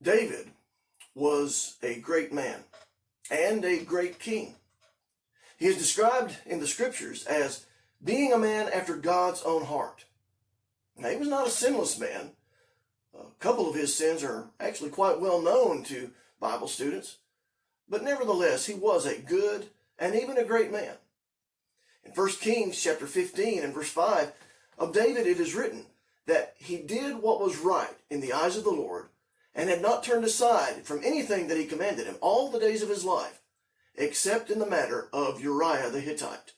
David was a great man and a great king. He is described in the scriptures as being a man after God's own heart. Now, he was not a sinless man. A couple of his sins are actually quite well known to Bible students, but nevertheless, he was a good and even a great man. In 1 Kings chapter 15 and verse 5 of David, it is written that he did what was right in the eyes of the Lord and had not turned aside from anything that he commanded him all the days of his life, except in the matter of Uriah the Hittite.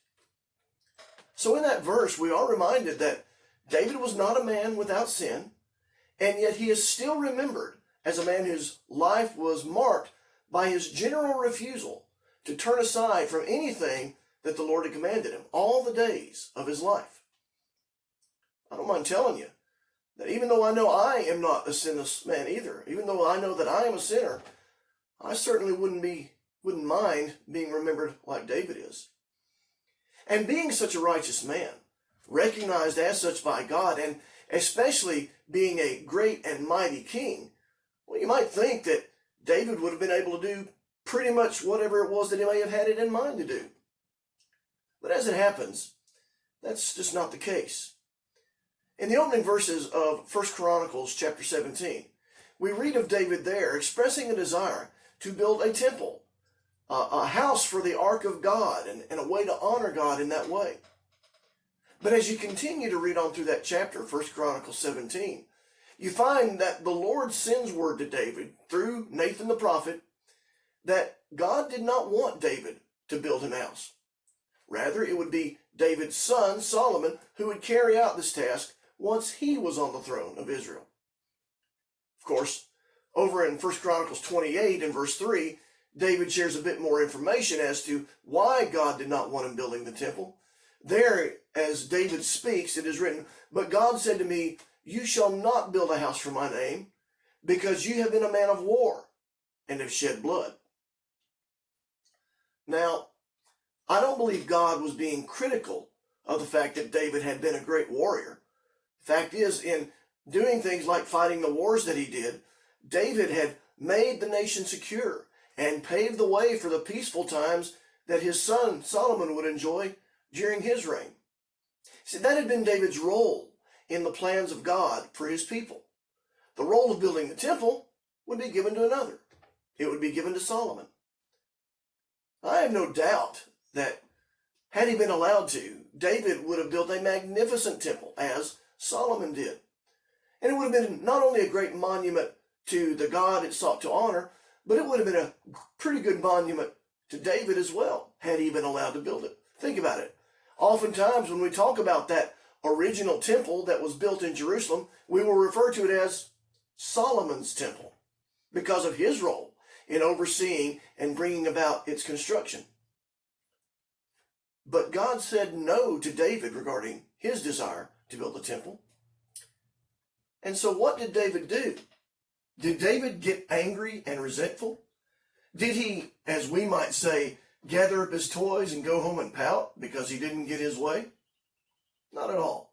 So in that verse, we are reminded that David was not a man without sin, and yet he is still remembered as a man whose life was marked by his general refusal to turn aside from anything that the Lord had commanded him all the days of his life. I don't mind telling you that even though I know I am not a sinless man either, even though I know that I am a sinner, I certainly wouldn't mind being remembered like David is. And being such a righteous man, recognized as such by God, and especially being a great and mighty king, well, you might think that David would have been able to do pretty much whatever it was that he may have had it in mind to do. But as it happens, that's just not the case. In the opening verses of 1 Chronicles chapter 17, we read of David there expressing a desire to build a temple, a house for the ark of God, and a way to honor God in that way. But as you continue to read on through that chapter, 1 Chronicles 17, you find that the Lord sends word to David through Nathan the prophet that God did not want David to build him a house. Rather, it would be David's son, Solomon, who would carry out this task once he was on the throne of Israel. Of course, over in 1 Chronicles 28 and verse 3, David shares a bit more information as to why God did not want him building the temple. There, as David speaks, it is written, "But God said to me, you shall not build a house for my name, because you have been a man of war and have shed blood." Now, I don't believe God was being critical of the fact that David had been a great warrior. The fact is, in doing things like fighting the wars that he did, David had made the nation secure and paved the way for the peaceful times that his son Solomon would enjoy during his reign. See, that had been David's role in the plans of God for his people. The role of building the temple would be given to another. It would be given to Solomon. I have no doubt that had he been allowed to, David would have built a magnificent temple, as Solomon did. And it would have been not only a great monument to the God it sought to honor, but it would have been a pretty good monument to David as well, had he been allowed to build it. Think about it. Oftentimes when we talk about that original temple that was built in Jerusalem, we will refer to it as Solomon's temple because of his role in overseeing and bringing about its construction. But God said no to David regarding his desire to build a temple. And so what did David do? Did David get angry and resentful? Did he, as we might say, gather up his toys and go home and pout because he didn't get his way? Not at all.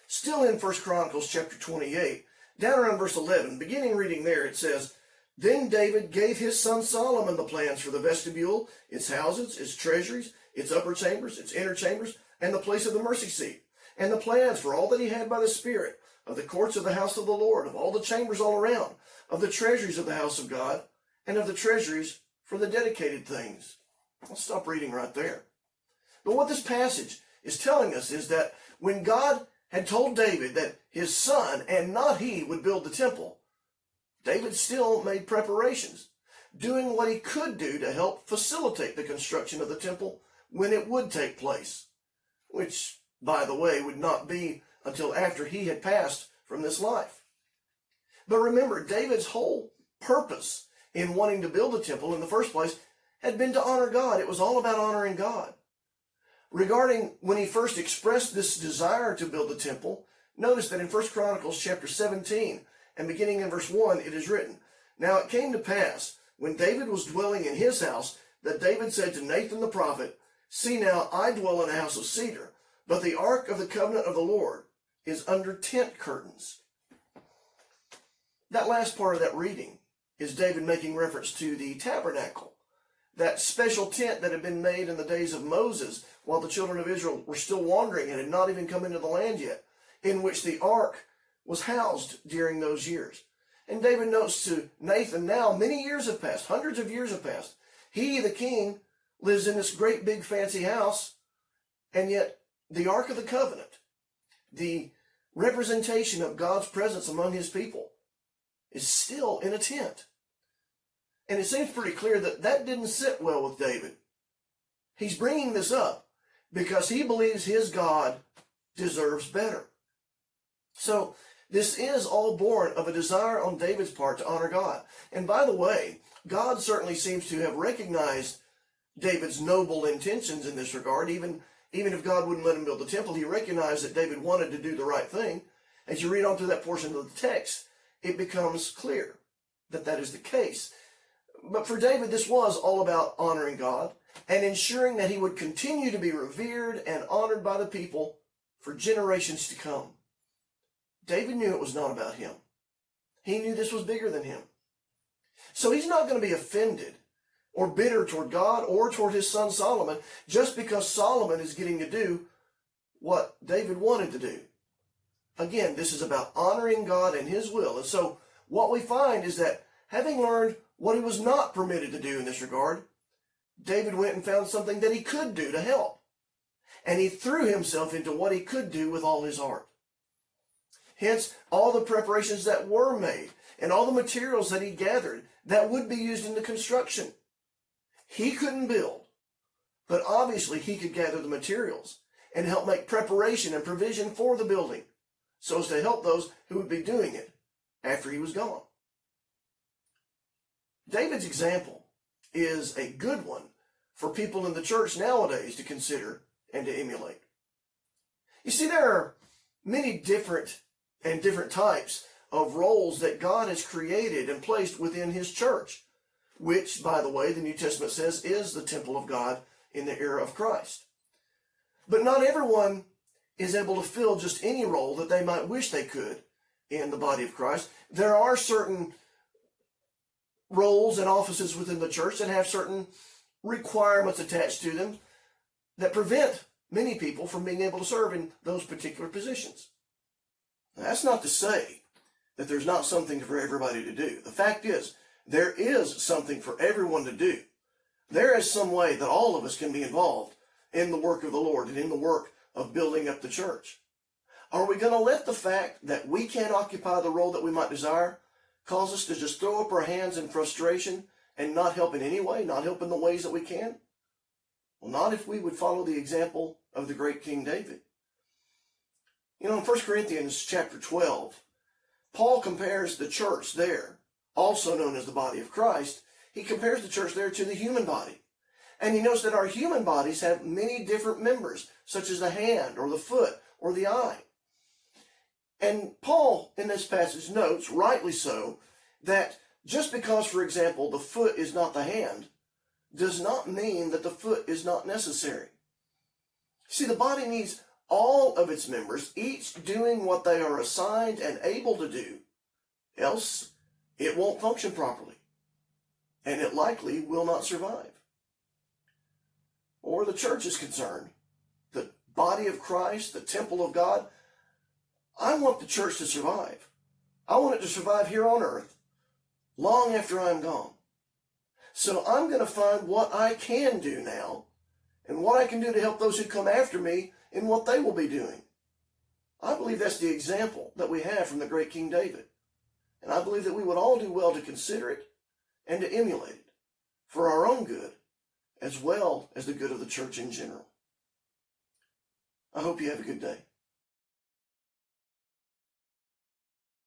Still in 1 Chronicles chapter 28, down around verse 11, beginning reading there, it says, "Then David gave his son Solomon the plans for the vestibule, its houses, its treasuries, its upper chambers, its inner chambers, and the place of the mercy seat, and the plans for all that he had by the Spirit, of the courts of the house of the Lord, of all the chambers all around, of the treasuries of the house of God, and of the treasuries for the dedicated things." I'll stop reading right there. But what this passage is telling us is that when God had told David that his son and not he would build the temple, David still made preparations, doing what he could do to help facilitate the construction of the temple when it would take place, which, by the way, would not be until after he had passed from this life. But remember, David's whole purpose in wanting to build the temple in the first place had been to honor God. It was all about honoring God. Regarding when he first expressed this desire to build the temple, notice that in 1 Chronicles chapter 17 and beginning in verse 1, it is written, "Now it came to pass, when David was dwelling in his house, that David said to Nathan the prophet, 'See now, I dwell in a house of cedar, but the ark of the covenant of the Lord is under tent curtains.'" That last part of that reading is David making reference to the tabernacle, that special tent that had been made in the days of Moses while the children of Israel were still wandering and had not even come into the land yet, in which the ark was housed during those years. And David notes to Nathan, now many years have passed, hundreds of years have passed. He, the king, lives in this great big fancy house, and yet the Ark of the Covenant, the representation of God's presence among his people, is still in a tent. And it seems pretty clear that that didn't sit well with David. He's bringing this up because he believes his God deserves better. So this is all born of a desire on David's part to honor God. And by the way, God certainly seems to have recognized David's noble intentions in this regard. Even if God wouldn't let him build the temple, he recognized that David wanted to do the right thing. As you read on through that portion of the text, it becomes clear that that is the case. But for David, this was all about honoring God and ensuring that he would continue to be revered and honored by the people for generations to come. David knew it was not about him. He knew this was bigger than him. So he's not going to be offended or bitter toward God or toward his son Solomon just because Solomon is getting to do what David wanted to do. Again, this is about honoring God and his will. And so what we find is that having learned what he was not permitted to do in this regard, David went and found something that he could do to help. And he threw himself into what he could do with all his heart. Hence, all the preparations that were made and all the materials that he gathered that would be used in the construction. He couldn't build, but obviously he could gather the materials and help make preparation and provision for the building so as to help those who would be doing it after he was gone. David's example is a good one for people in the church nowadays to consider and to emulate. You see, there are many different types of roles that God has created and placed within his church, which, by the way, the New Testament says is the temple of God in the era of Christ. But not everyone is able to fill just any role that they might wish they could in the body of Christ. There are certain roles and offices within the church that have certain requirements attached to them that prevent many people from being able to serve in those particular positions. Now, that's not to say that there's not something for everybody to do. The fact is, there is something for everyone to do. There is some way that all of us can be involved in the work of the Lord and in the work of building up the church. Are we going to let the fact that we can't occupy the role that we might desire cause us to just throw up our hands in frustration and not help in any way, not help in the ways that we can? Well, not if we would follow the example of the great King David. You know, in 1 Corinthians chapter 12, Paul compares the church there, also known as the body of Christ, he compares the church there to the human body. And he notes that our human bodies have many different members, such as the hand or the foot or the eye. And Paul, in this passage, notes, rightly so, that just because, for example, the foot is not the hand, does not mean that the foot is not necessary. See, the body needs all of its members, each doing what they are assigned and able to do, else it won't function properly, and it likely will not survive. Or the church is concerned, the body of Christ, the temple of God, I want the church to survive. I want it to survive here on earth, long after I'm gone. So I'm going to find what I can do now, and what I can do to help those who come after me in what they will be doing. I believe that's the example that we have from the great King David. And I believe that we would all do well to consider it and to emulate it for our own good, as well as the good of the church in general. I hope you have a good day.